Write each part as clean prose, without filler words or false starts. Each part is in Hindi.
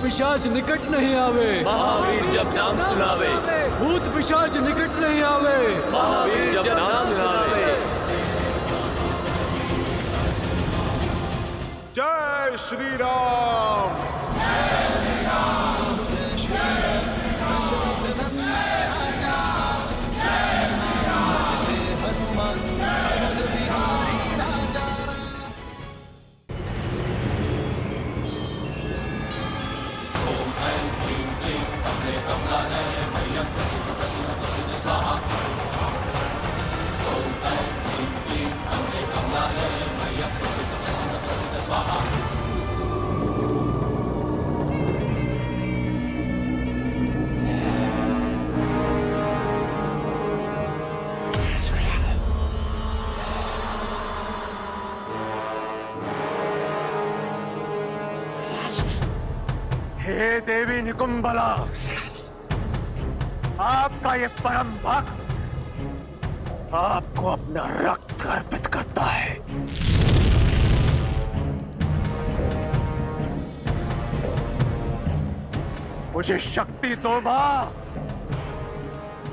पिशाच निकट नहीं आवे। महावीर जब नाम सुनावे, भूत पिशाच निकट नहीं आवे। महावीर जब नाम सुनावे। जय श्री राम। हे देवी निकुंबला, आपका ये परम भक्त आपको अपना रक्त अर्पित करता है। मुझे शक्ति दो मां,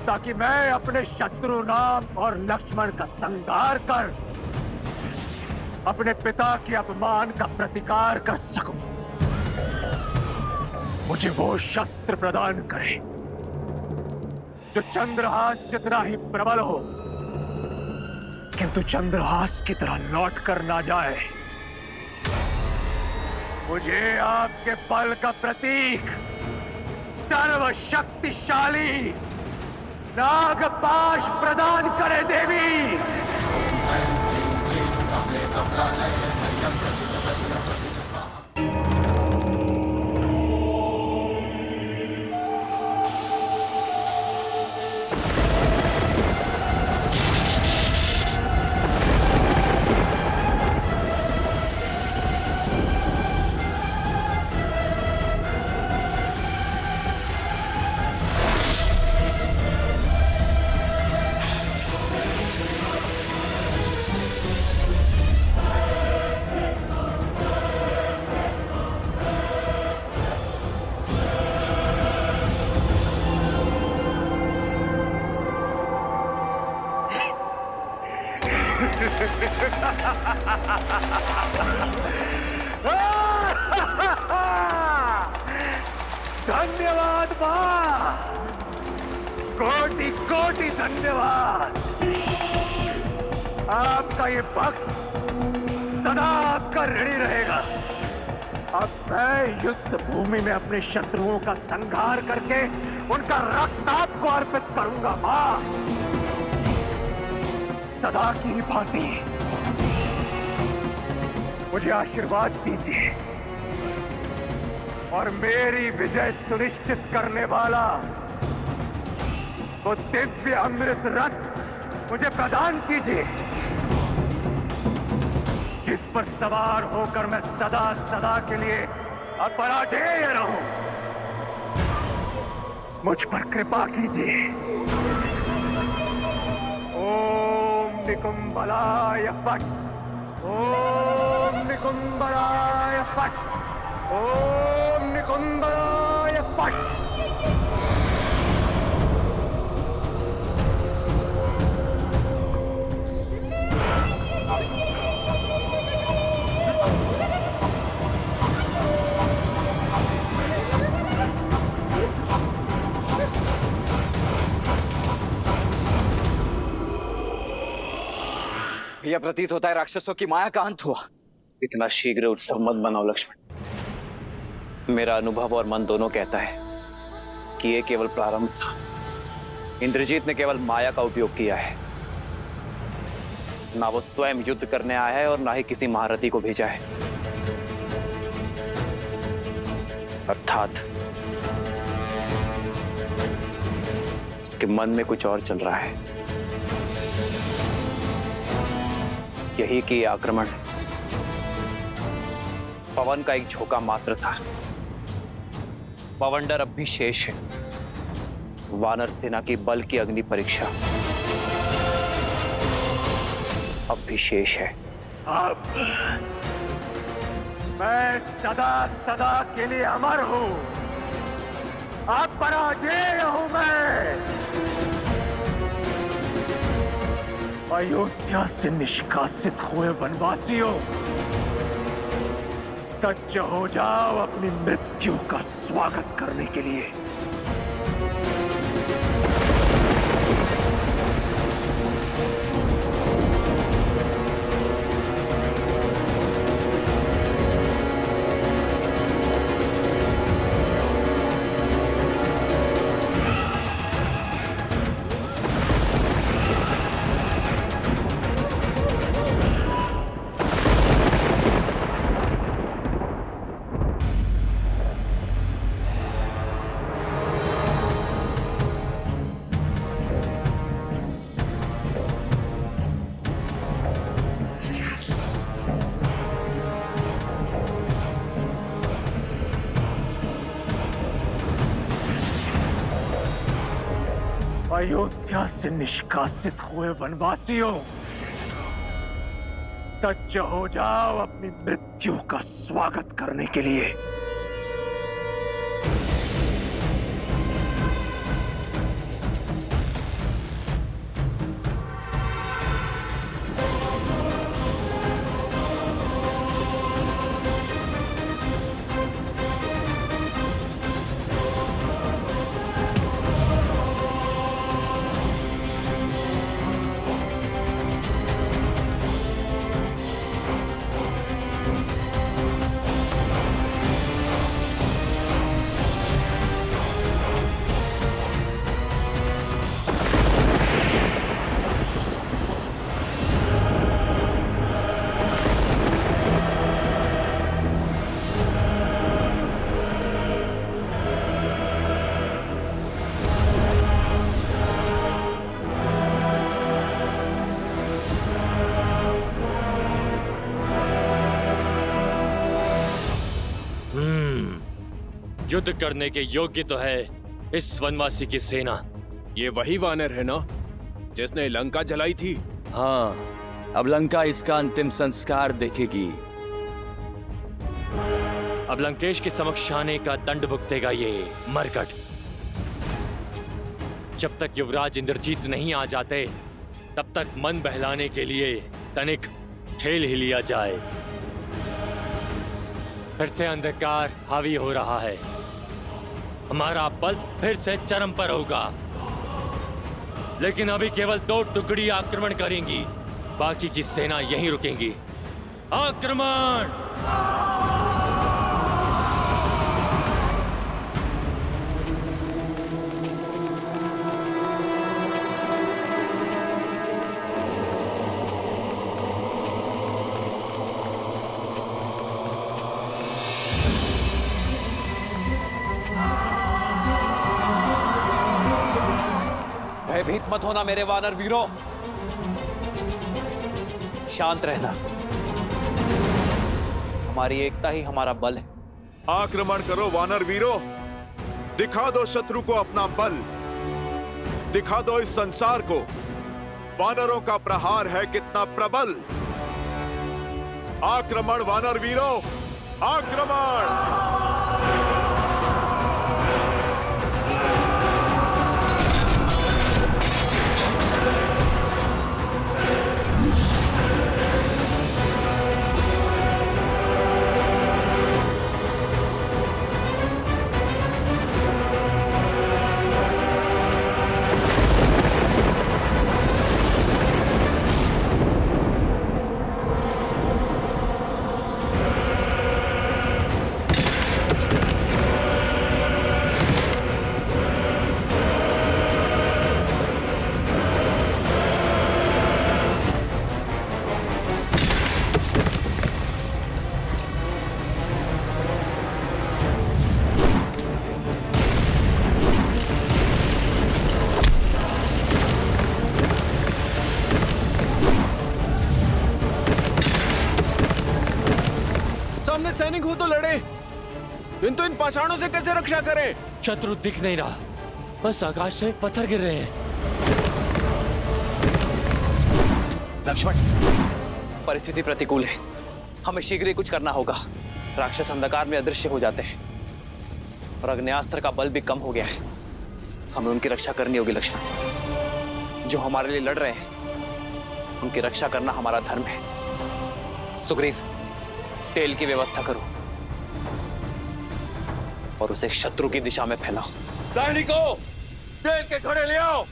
ताकि मैं अपने शत्रु राम और लक्ष्मण का संहार कर अपने पिता के अपमान का प्रतिकार कर सकूं। मुझे वो शस्त्र प्रदान करे जो चंद्रहास जितना ही प्रबल हो, किंतु चंद्रहास की तरह लौट कर ना जाए। मुझे आपके बल का प्रतीक सर्वशक्तिशाली नागपाश प्रदान करे देवी। धन्यवाद मां, कोटि कोटि धन्यवाद। आपका ये भक्त सदा आपका ऋणी रहेगा। अब मैं युद्ध भूमि में अपने शत्रुओं का संहार करके उनका रक्त आपको अर्पित करूंगा मां। सदा की भांति मुझे आशीर्वाद दीजिए और मेरी विजय सुनिश्चित करने वाला वो दिव्य अमृत रथ मुझे प्रदान कीजिए, जिस पर सवार होकर मैं सदा सदा के लिए अपराजेय रहूं। मुझ पर कृपा कीजिए। ओम निकुंबलाय फट, ओम निकुंबलाय फट, ओम निकुंबलाय फट। यह प्रतीत होता है राक्षसों की माया का अंत हुआ। इतना शीघ्र उत्सव मत बनाओ लक्ष्मण। मेरा अनुभव और मन दोनों कहता है कि यह केवल प्रारंभ था। इंद्रजीत ने केवल माया का उपयोग किया है। ना वो स्वयं युद्ध करने आया है और ना ही किसी महारथी को भेजा है। अर्थात उसके मन में कुछ और चल रहा है। यही कि आक्रमण पवन का एक झोंका मात्र था। पवंडर अब भी शेष है। वानर सेना की बल की अग्नि परीक्षा अब भी शेष है। मैं सदा सदा के लिए अमर हूं। अब पराजय हूं मैं। अयोध्या से निष्कासित हुए वनवासियों, सज्ज हो जाओ अपनी मृत्यु का स्वागत करने के लिए। अयोध्या से निष्कासित हुए वनवासियों, सज्ज हो जाओ अपनी मृत्यु का स्वागत करने के लिए। युद्ध करने के योग्य तो है इस वनवासी की सेना। ये वही वानर है ना जिसने लंका जलाई थी? हाँ, अब लंका इसका अंतिम संस्कार देखेगी। अब लंकेश के समक्ष आने का दंड भुगतेगा ये मरकट। जब तक युवराज इंद्रजीत नहीं आ जाते तब तक मन बहलाने के लिए तनिक खेल ही लिया जाए। फिर से अंधकार हावी हो रहा है। हमारा बल फिर से चरम पर होगा, लेकिन अभी केवल 2 टुकड़ी आक्रमण करेंगी, बाकी की सेना यहीं रुकेंगी। आक्रमण! भयभीत मत होना मेरे वानर वीरों, शांत रहना। हमारी एकता ही हमारा बल है। आक्रमण करो वानर वीरों, दिखा दो शत्रु को अपना बल, दिखा दो इस संसार को वानरों का प्रहार है कितना प्रबल। आक्रमण वानर वीरों, आक्रमण! सैनिक हो तो लड़े, किंतु इन पाषाणों से कैसे रक्षा करें? शत्रु दिख नहीं रहा, बस आकाश से पत्थर गिर रहे हैं। लक्ष्मण, परिस्थिति प्रतिकूल है, हमें शीघ्र ही कुछ करना होगा। राक्षस अंधकार में अदृश्य हो जाते हैं और अग्न्यास्त्र का बल भी कम हो गया है। हमें उनकी रक्षा करनी होगी लक्ष्मण। जो हमारे लिए लड़ रहे हैं उनकी रक्षा करना हमारा धर्म है। सुग्रीव, तेल की व्यवस्था करो और उसे शत्रु की दिशा में फैलाओ। सैनिकों, तेल के घड़े ले आओ।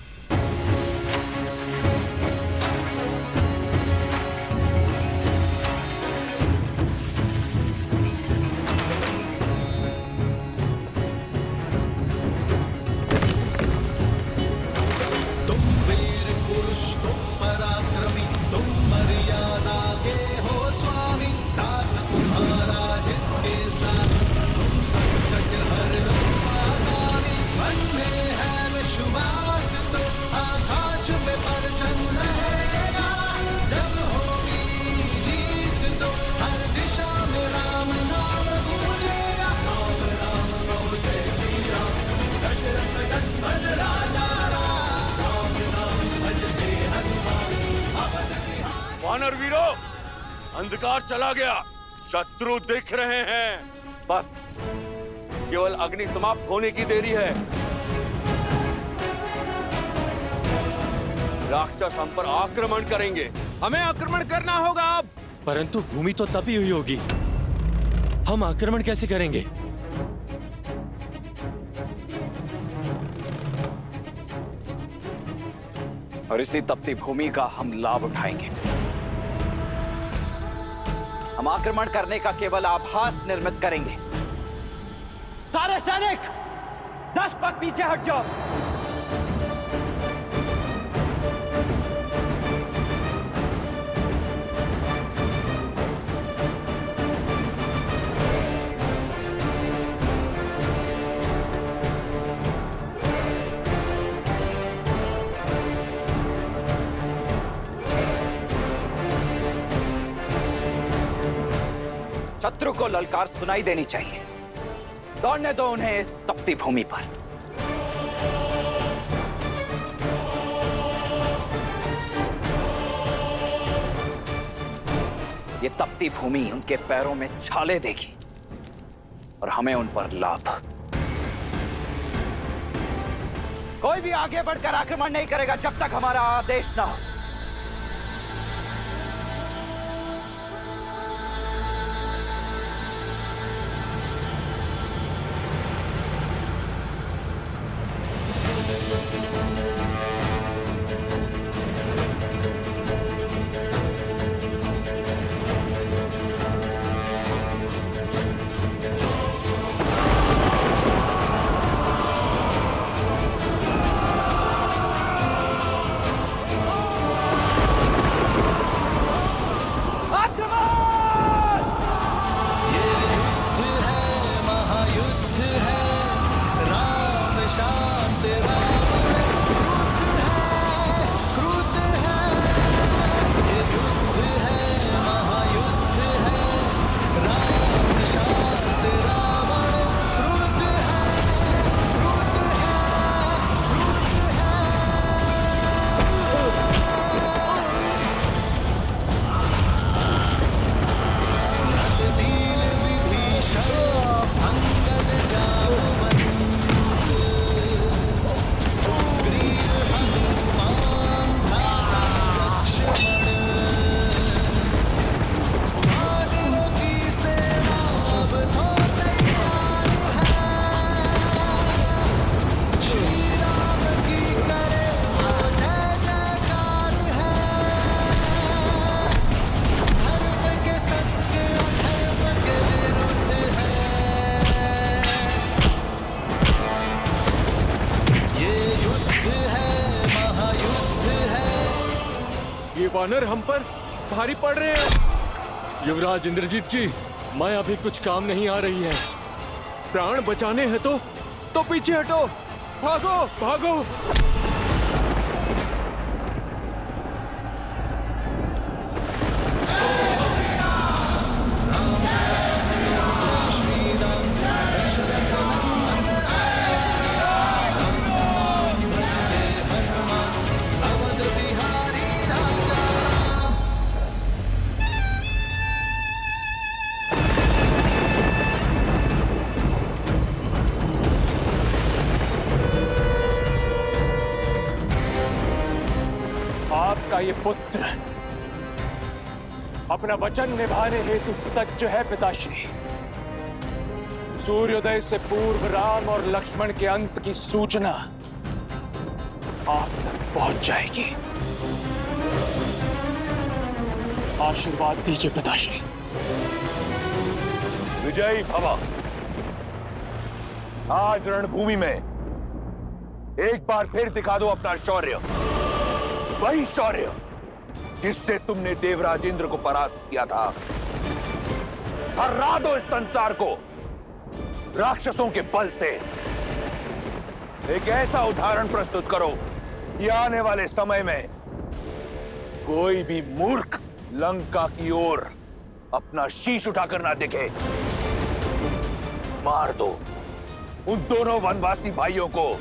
वानर वीरों, अंधकार चला गया, शत्रु दिख रहे हैं। बस केवल अग्नि समाप्त होने की देरी है। राक्षस हम पर आक्रमण करेंगे। हमें आक्रमण करना होगा अब। परंतु भूमि तो तभी हुई होगी, हम आक्रमण कैसे करेंगे? और इसी तपती भूमि का हम लाभ उठाएंगे। हम आक्रमण करने का केवल आभास निर्मित करेंगे। सारे सैनिक 10 पग पीछे हट जाओ। शत्रु को ललकार सुनाई देनी चाहिए। दौड़ने दो उन्हें इस तपती भूमि पर। ये तपती भूमि उनके पैरों में छाले देगी और हमें उन पर लाभ। कोई भी आगे बढ़कर आक्रमण नहीं करेगा जब तक हमारा आदेश ना हो। वानर हम पर भारी पड़ रहे हैं। युवराज इंद्रजीत की माया भी कुछ काम नहीं आ रही है। प्राण बचाने हैं तो पीछे हटो। भागो भागो। का ये पुत्र अपना वचन निभाने हेतु सज्ज है पिताश्री। सूर्योदय से पूर्व राम और लक्ष्मण के अंत की सूचना आप तक पहुंच जाएगी। आशीर्वाद दीजिए पिताश्री। विजयी भव। आज रणभूमि में एक बार फिर दिखा दो अपना शौर्य, वही शौर्य जिससे तुमने देवराज इंद्र को परास्त किया था। हरा दो इस संसार को राक्षसों के बल से। एक ऐसा उदाहरण प्रस्तुत करो कि आने वाले समय में कोई भी मूर्ख लंका की ओर अपना शीश उठाकर ना दिखे। मार दो उन दोनों वनवासी भाइयों को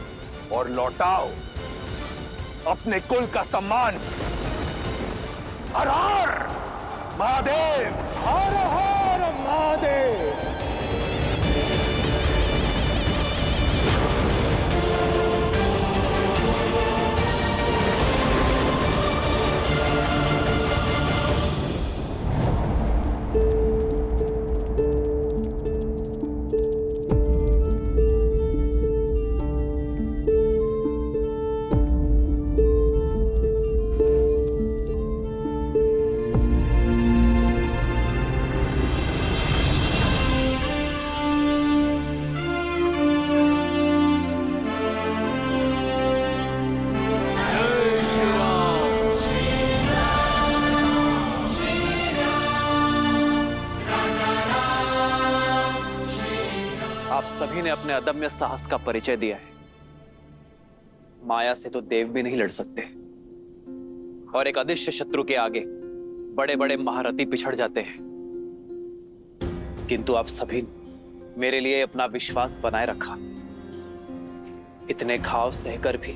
और लौटाओ अपने कुल का सम्मान। हर हर महादेव, हर हर महादेव। सभी ने अपने अदम्य साहस का परिचय दिया है। माया से तो देव भी नहीं लड़ सकते, और एक अदृश्य शत्रु के आगे बड़े बड़े महारथी पिछड़ जाते हैं। किंतु आप सभी ने मेरे लिए अपना विश्वास बनाए रखा। इतने घाव सहकर भी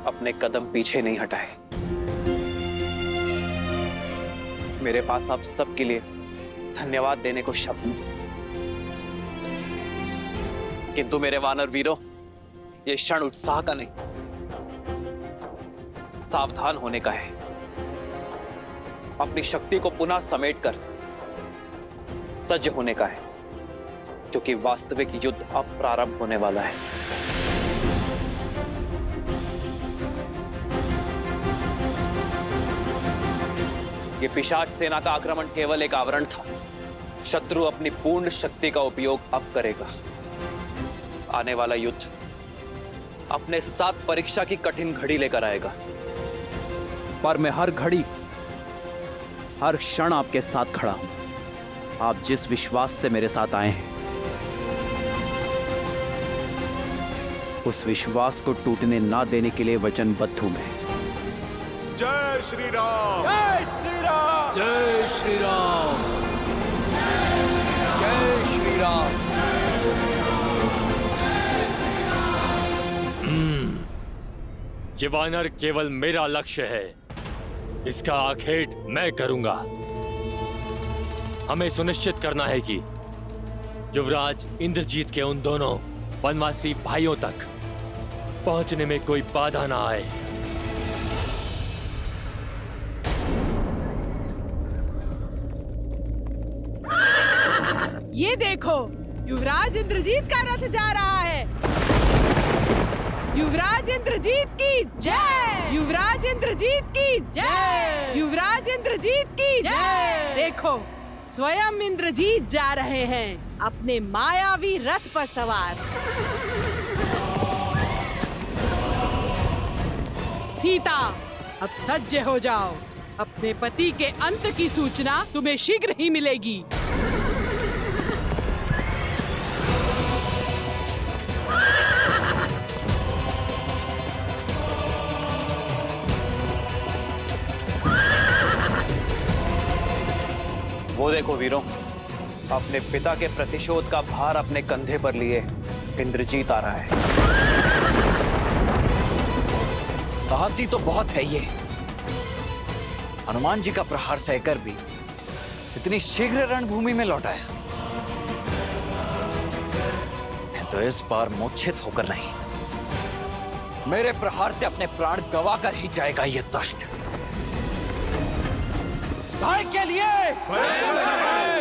अपने कदम पीछे नहीं हटाए। मेरे पास आप सबके लिए धन्यवाद देने को शब्द नहीं, किंतु मेरे वानर वीरों, ये क्षण उत्साह का नहीं, सावधान होने का है। अपनी शक्ति को पुनः समेटकर सज्ज होने का है, क्योंकि वास्तविक युद्ध अब प्रारंभ होने वाला है। ये पिशाच सेना का आक्रमण केवल एक आवरण था। शत्रु अपनी पूर्ण शक्ति का उपयोग अब करेगा। आने वाला युद्ध अपने साथ परीक्षा की कठिन घड़ी लेकर आएगा। पर मैं हर घड़ी, हर क्षण आपके साथ खड़ा हूं। आप जिस विश्वास से मेरे साथ आए हैं, उस विश्वास को टूटने ना देने के लिए वचनबद्ध हूं मैं। जय श्री राम। जय श्री राम। जय श्री राम। जय श्री राम। ये वानर केवल मेरा लक्ष्य है, इसका आखेट मैं करूंगा। हमें सुनिश्चित करना है कि युवराज इंद्रजीत के उन दोनों वनवासी भाइयों तक पहुंचने में कोई बाधा ना आए। ये देखो, युवराज इंद्रजीत का रथ जा रहा है। युवराज इंद्रजीत की जय। युवराज इंद्रजीत की जय। युवराज इंद्रजीत की जय। देखो, स्वयं इंद्रजीत जा रहे हैं अपने मायावी रथ पर सवार। सीता, अब सज्ज हो जाओ। अपने पति के अंत की सूचना तुम्हें शीघ्र ही मिलेगी। वो देखो वीरों, अपने पिता के प्रतिशोध का भार अपने कंधे पर लिए इंद्रजीत आ रहा है। साहसी तो बहुत है ये। हनुमान जी का प्रहार सहकर भी इतनी शीघ्र रणभूमि में लौटाया। तो इस बार मूर्छित होकर नहीं, मेरे प्रहार से अपने प्राण गवा कर ही जाएगा ये दुष्ट। भाई के लिए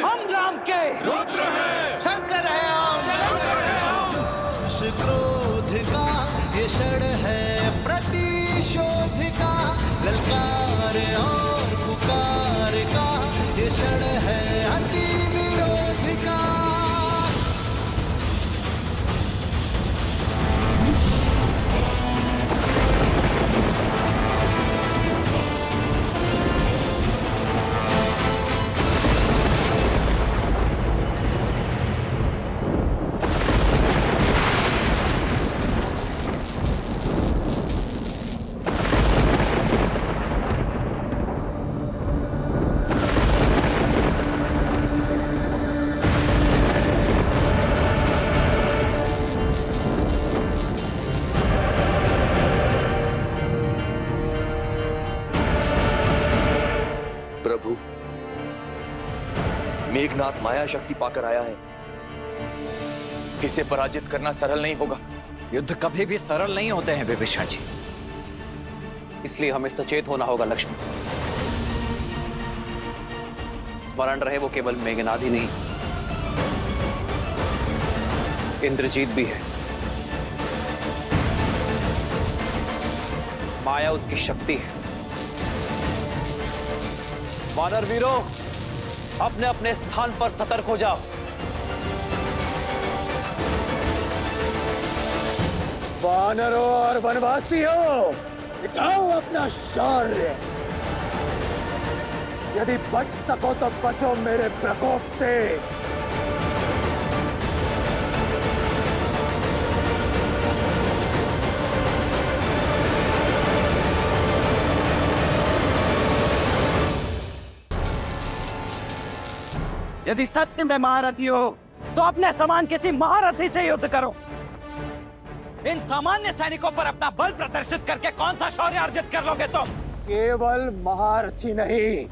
हम राम के रुद्र हैं, शंकर है क्रोध का ये क्षण है प्रतिशोध का, ललकार और पुकार का ये क्षण है अति विरोध का। प्रभु, मेघनाथ माया शक्ति पाकर आया है। इसे पराजित करना सरल नहीं होगा। युद्ध कभी भी सरल नहीं होते हैं विभीषण जी। इसलिए हमें सचेत होना होगा लक्ष्मण। स्मरण रहे वो केवल मेघनाद ही नहीं, इंद्रजीत भी है। माया उसकी शक्ति है। वानर वीरों, अपने अपने स्थान पर सतर्क हो जाओ। वानरों और वनवासियों, दिखाओ अपना शौर्य। यदि बच सको तो बचो मेरे प्रकोप से। यदि सत्य में महारथी हो तो अपने समान किसी महारथी से युद्ध करो। इन सामान्य सैनिकों पर अपना बल प्रदर्शित करके कौन सा शौर्य अर्जित कर लोगे तुम? केवल महारथी नहीं,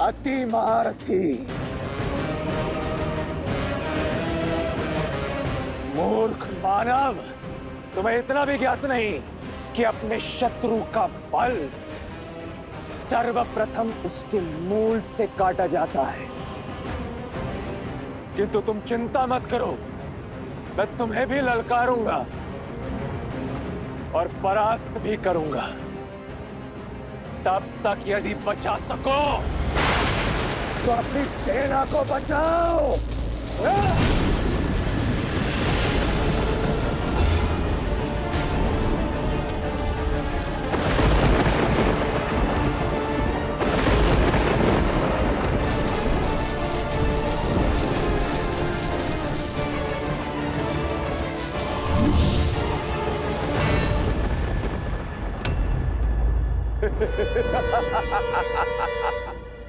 अति महारथी। मूर्ख मानव, तुम्हें इतना भी ज्ञात नहीं कि अपने शत्रु का बल सर्वप्रथम उसके मूल से काटा जाता है। किंतु तुम चिंता मत करो, मैं तुम्हें भी ललकारूंगा और परास्त भी करूंगा। तब तक यदि बचा सको तो अपनी सेना को बचाओ।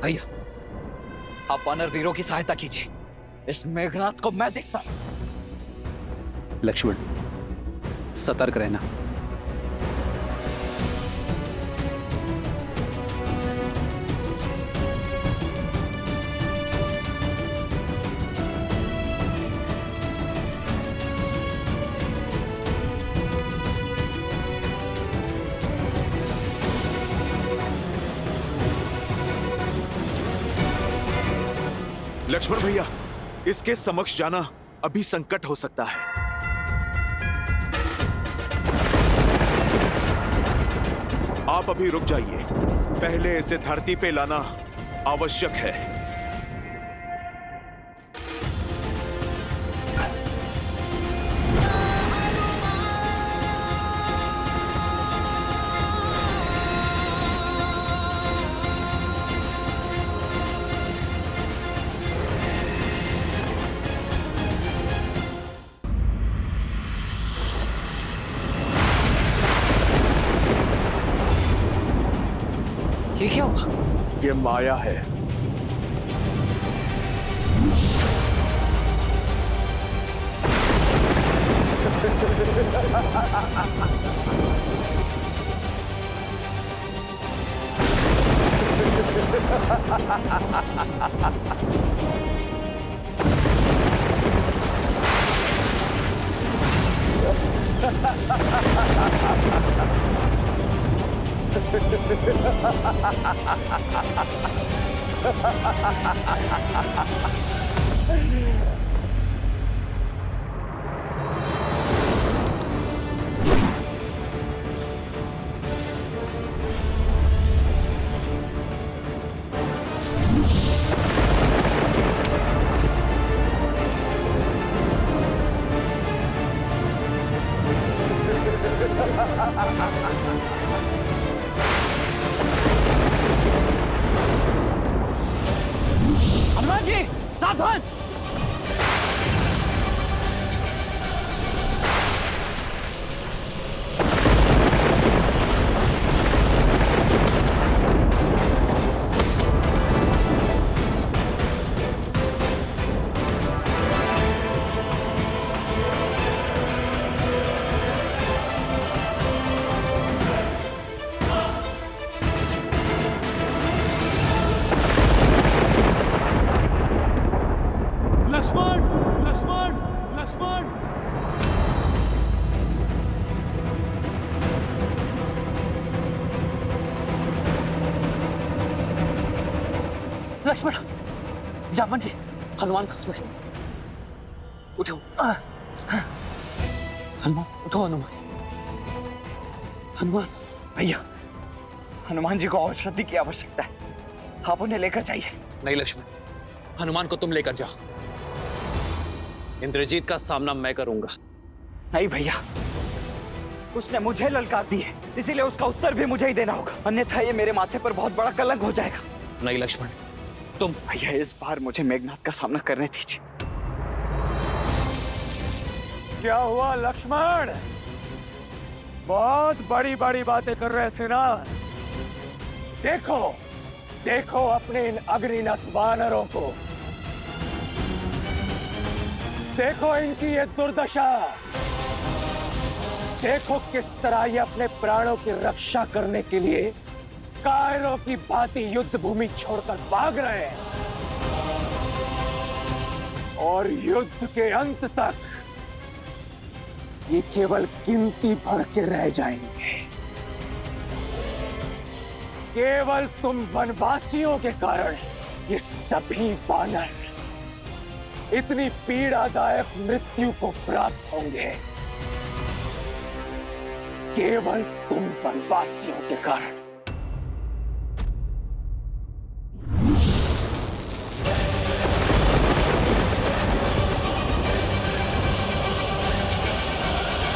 भैया, आप वानर वीरों की सहायता कीजिए। इस मेघनाथ को मैं देखता हूं। लक्ष्मण, सतर्क रहना। लक्ष्मण भैया, इसके समक्ष जाना अभी संकट हो सकता है। आप अभी रुक जाइए, पहले इसे धरती पे लाना आवश्यक है। ये क्या हुआ? ये माया है। हनुमान जी सावधान। लक्ष्मण लक्ष्मण लक्ष्मण। लक्ष्मण, जामन जी, हनुमान कहाँ गए? उठो हनुमान, उठो हनुमान। हनुमान भैया, हनुमान जी को औषधि की आवश्यकता है, आप उन्हें लेकर जाइए। नहीं लक्ष्मण, हनुमान को तुम लेकर जाओ। इंद्रजीत का सामना मैं करूंगा। नहीं भैया, उसने मुझे ललकार दी है, इसीलिए उसका उत्तर भी मुझे ही देना होगा, अन्यथा ये मेरे माथे पर बहुत बड़ा कलंक हो जाएगा। नहीं लक्ष्मण, तुम। भैया इस बार मुझे मेघनाथ का सामना करने दीजिए। क्या हुआ लक्ष्मण? बहुत बड़ी बड़ी बातें कर रहे थे ना। देखो देखो अपने इन अग्निनथ वानरों को, देखो इनकी ये दुर्दशा, देखो किस तरह ये अपने प्राणों की रक्षा करने के लिए कायरों की भांति युद्ध भूमि छोड़कर भाग रहे हैं, और युद्ध के अंत तक ये केवल गिनती भर के रह जाएंगे। केवल तुम वनवासियों के कारण ये सभी वानर इतनी पीड़ादायक मृत्यु को प्राप्त होंगे, केवल तुम वनवासियों के कारण।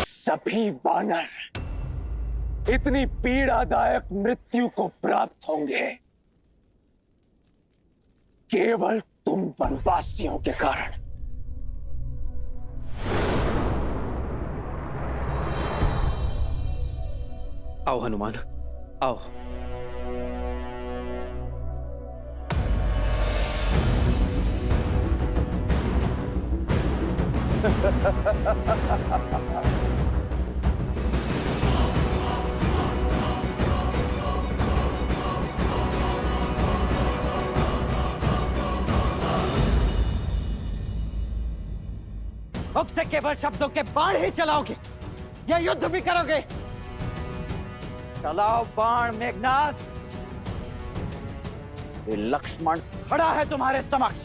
सभी वानर इतनी पीड़ादायक मृत्यु को प्राप्त होंगे, केवल तुम वनवासियों के कारण। आओ हनुमान, आओ। मुख से केवल शब्दों के बाण ही चलाओगे या युद्ध भी करोगे? चलाओ बाण मेघनाथ। ये लक्ष्मण खड़ा है तुम्हारे समक्ष।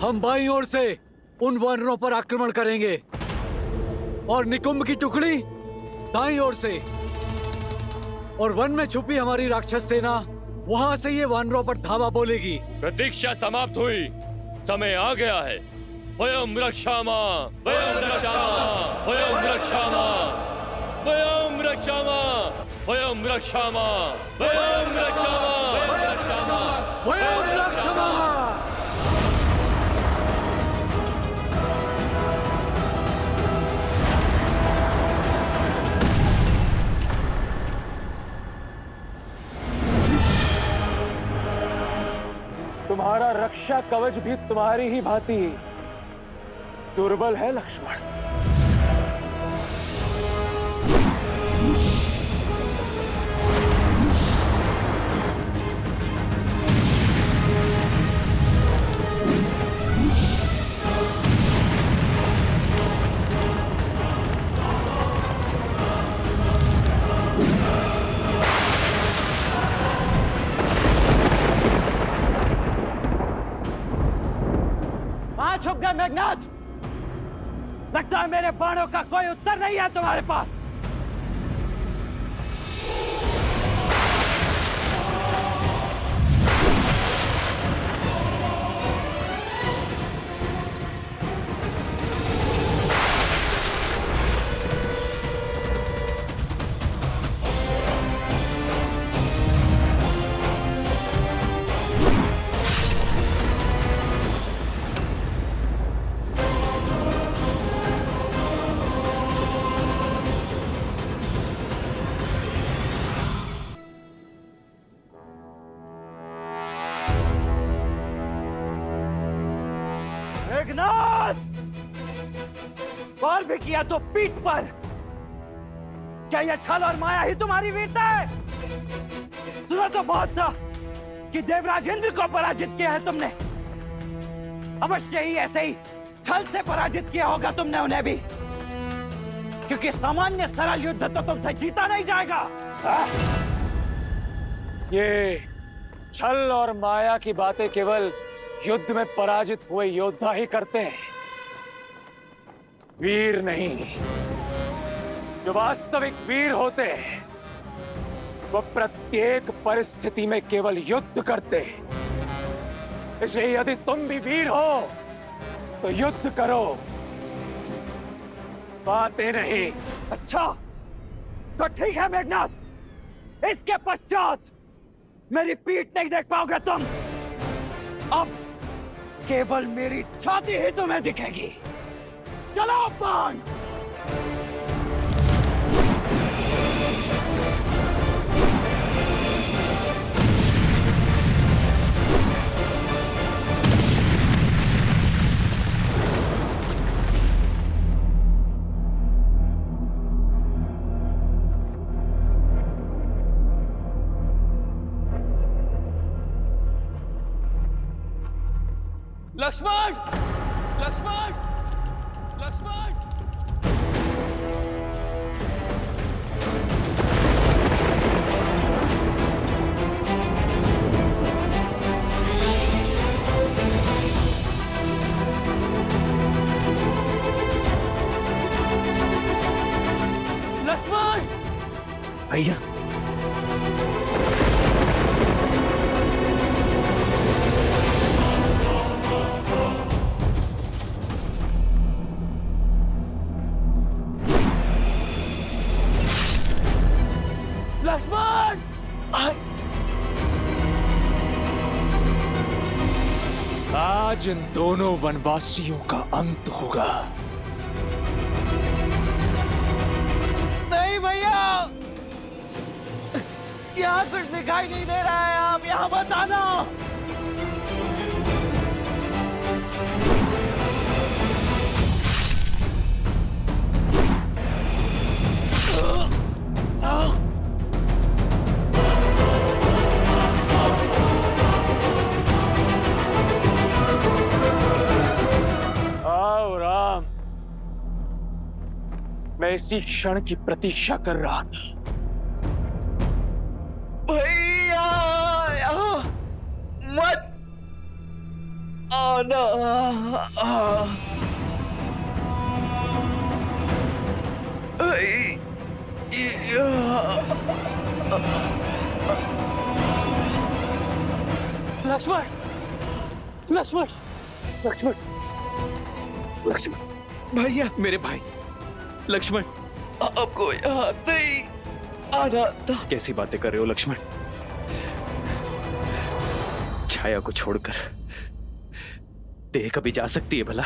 हम बाईं ओर से उन वानरों पर आक्रमण करेंगे और निकुंभ की टुकड़ी दाईं ओर से, और वन में छुपी हमारी राक्षस सेना वहां से ये वानरों पर धावा बोलेगी। प्रतीक्षा समाप्त हुई, समय आ गया है। वयम रक्षामा, वयम रक्षामा, वयम रक्षामा, वयम रक्षामा, वयम रक्षामा, वयम रक्षामा, वयम रक्षामा। रक्षा कवच भी तुम्हारी ही भांति दुर्बल है लक्ष्मण। कहाँ छुप गए मेघनाथ? लगता है मेरे बाणों का कोई उत्तर नहीं है तुम्हारे पास। मेघनाथ, बाल भी किया तो पीठ पर। क्या यह छल और माया ही तुम्हारी वीरता है? सुना तो बहुत था कि देवराज इंद्र को पराजित किया है तुमने। अवश्य ही ऐसे ही छल से पराजित किया होगा तुमने उन्हें भी, क्योंकि सामान्य सरल युद्ध तो तुमसे जीता नहीं जाएगा। ये छल और माया की बातें केवल युद्ध में पराजित हुए योद्धा ही करते हैं, वीर नहीं। जो वास्तविक वीर होते हैं वो प्रत्येक परिस्थिति में केवल युद्ध करते हैं। इसलिए यदि तुम भी वीर हो तो युद्ध करो, बातें नहीं। अच्छा तो ठीक है मेघनाथ, इसके पश्चात मेरी पीठ नहीं देख पाओगे तुम। अब केवल मेरी छाती ही तुम्हें दिखेगी। चलो बाण। लक्ष्मण, लक्ष्मण, लक्ष्मण। लक्ष्मण भैया, लक्ष्मण, आज इन दोनों वनवासियों का अंत होगा। नहीं भैया, यहाँ कुछ दिखाई नहीं दे रहा है, आप यहाँ मत आना। आओ राम, मैं इसी क्षण की प्रतीक्षा कर रहा था। भैया मत आना। लक्ष्मण, लक्ष्मण, लक्ष्मण, लक्ष्मण, भैया मेरे भाई लक्ष्मण, आपको यहाँ नहीं आना था। कैसी बातें कर रहे हो लक्ष्मण? छाया को छोड़कर देह कभी जा सकती है भला?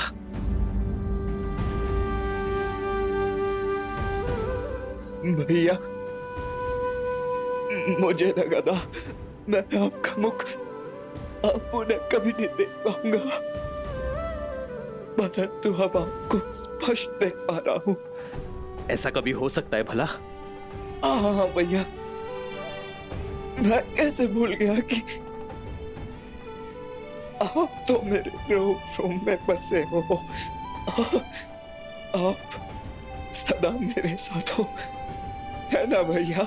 भैया मुझे लगा था मैं आपका मुख अब उन्हें कभी नहीं देख पाऊंगा, परंतु अब आपको स्पष्ट देख पा रहा हूं। ऐसा कभी हो सकता है भला? हाँ भैया, मैं कैसे भूल गया कि आप तो मेरे रूम में बसे हो। आप सदा मेरे साथ हो, है ना भैया?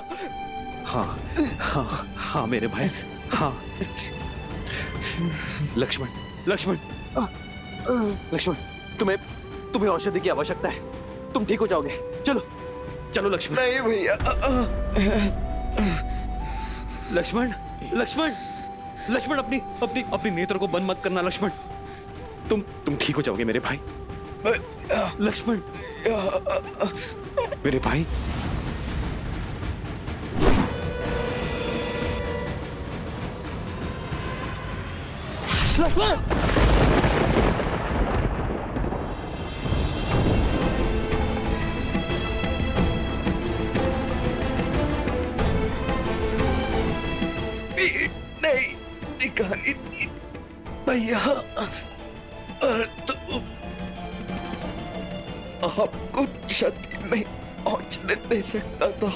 हाँ हाँ हाँ मेरे भाई, हाँ। लक्ष्मण, लक्ष्मण, लक्ष्मण, तुम्हें औषधि की आवश्यकता है। तुम ठीक हो जाओगे। चलो चलो लक्ष्मण। नहीं भैया। लक्ष्मण, लक्ष्मण, लक्ष्मण, अपनी अपनी अपनी नेत्र को बंद मत करना लक्ष्मण। तुम ठीक हो जाओगे मेरे भाई। लक्ष्मण, मेरे भाई। लक्ष्मण, नहीं दिखानी थी भैया, तो आपको क्षति नहीं पहुंचने दे सकता था।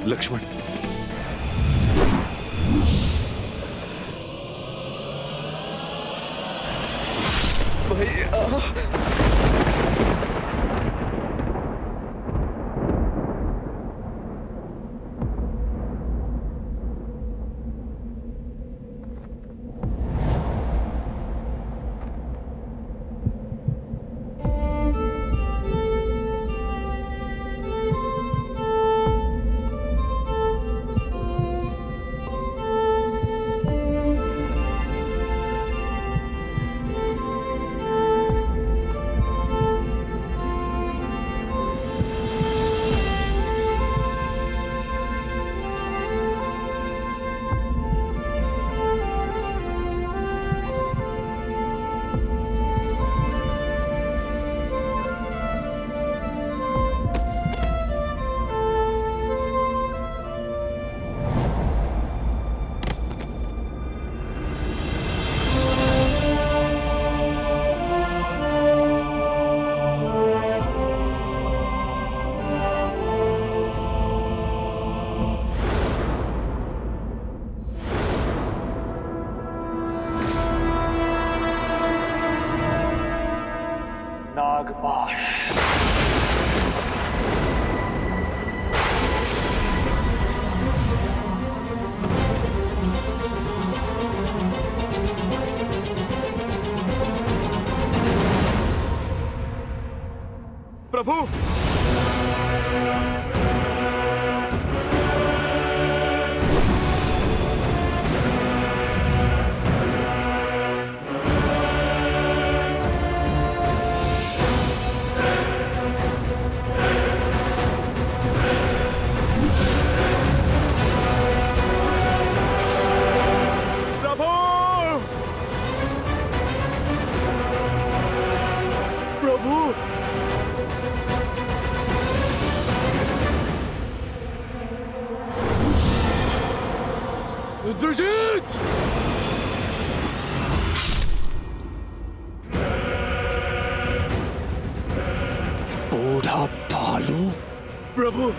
लक्ष्मण, भैया नागपाश। प्रभु, इंद्रजीत! बूढ़ा भालू। प्रभु,